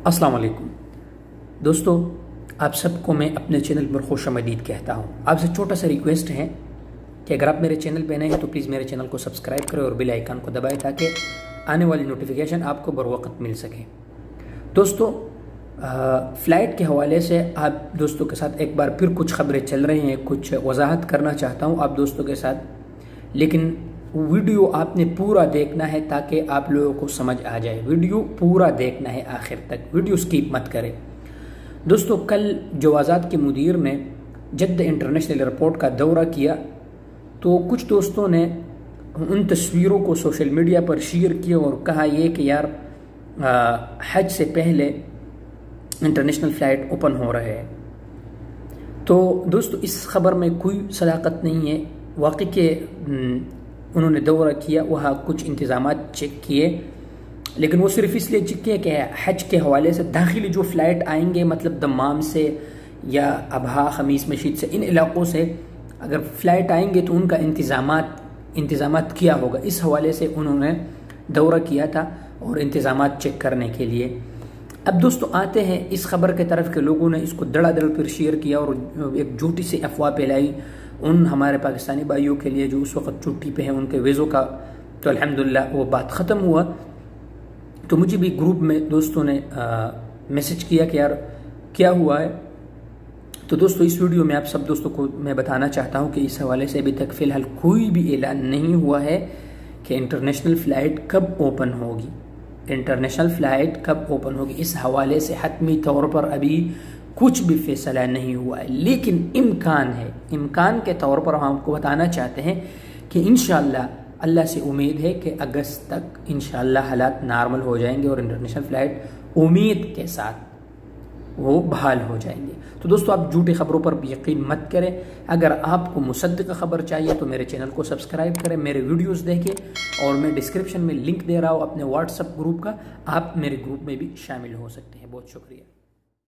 अस्सलाम वालेकुम दोस्तों, आप सबको मैं अपने चैनल पर खुशामदीद कहता हूँ। आपसे छोटा सा रिक्वेस्ट है कि अगर आप मेरे चैनल पर नए हैं तो प्लीज़ मेरे चैनल को सब्सक्राइब करें और बेल आइकन को दबाएं ताकि आने वाली नोटिफिकेशन आपको बर वक्त मिल सके। दोस्तों, फ़्लाइट के हवाले से आप दोस्तों के साथ एक बार फिर कुछ खबरें चल रही हैं, कुछ वजाहत करना चाहता हूँ आप दोस्तों के साथ, लेकिन वीडियो आपने पूरा देखना है ताकि आप लोगों को समझ आ जाए। वीडियो पूरा देखना है आखिर तक, वीडियो स्किप मत करें। दोस्तों, कल जवाज़ात के मुदीर ने जद्दा इंटरनेशनल एयरपोर्ट का दौरा किया तो कुछ दोस्तों ने उन तस्वीरों को सोशल मीडिया पर शेयर किया और कहा ये कि यार हज से पहले इंटरनेशनल फ़्लाइट ओपन हो रहे हैं। तो दोस्तों, इस खबर में कोई सदाकत नहीं है। वाकई के उन्होंने दौरा किया, वहाँ कुछ इंतज़ामात चेक किए, लेकिन वो सिर्फ इसलिए चेक किए कि हज के हवाले से दाखिली जो फ़्लाइट आएंगे, मतलब दम्माम से या अबहा खमीस मशीद से, इन इलाक़ों से अगर फ़्लाइट आएंगे तो उनका इंतज़ामात किया होगा। इस हवाले से उन्होंने दौरा किया था और इंतज़ामात चेक करने के लिए। अब दोस्तों आते हैं इस खबर के तरफ के लोगों ने इसको धड़ाधड़ फिर शेयर किया और एक झूठी सी अफवाह फैलाई उन हमारे पाकिस्तानी भाइयों के लिए जो उस वक्त छुट्टी पे हैं, उनके वीज़ों का। तो अल्हम्दुलिल्लाह वो बात ख़त्म हुआ। तो मुझे भी ग्रुप में दोस्तों ने मैसेज किया कि यार क्या हुआ है। तो दोस्तों, इस वीडियो में आप सब दोस्तों को मैं बताना चाहता हूँ कि इस हवाले से अभी तक फ़िलहाल कोई भी ऐलान नहीं हुआ है कि इंटरनेशनल फ़्लाइट कब ओपन होगी। इंटरनेशनल फ़्लाइट कब ओपन होगी इस हवाले से हतमी तौर पर अभी कुछ भी फैसला नहीं हुआ है, लेकिन इम्कान है। इम्कान के तौर पर हम आपको बताना चाहते हैं कि इंशाअल्लाह अल्लाह से उम्मीद है कि अगस्त तक इंशाअल्लाह हालात नॉर्मल हो जाएंगे और इंटरनेशनल फ़्लाइट उम्मीद के साथ वो बहाल हो जाएंगे। तो दोस्तों, आप झूठी खबरों पर यकीन मत करें। अगर आपको मुसद्दिक़ खबर चाहिए तो मेरे चैनल को सब्सक्राइब करें, मेरे वीडियोस देखें और मैं डिस्क्रिप्शन में लिंक दे रहा हूँ अपने व्हाट्सएप ग्रुप का, आप मेरे ग्रुप में भी शामिल हो सकते हैं। बहुत शुक्रिया।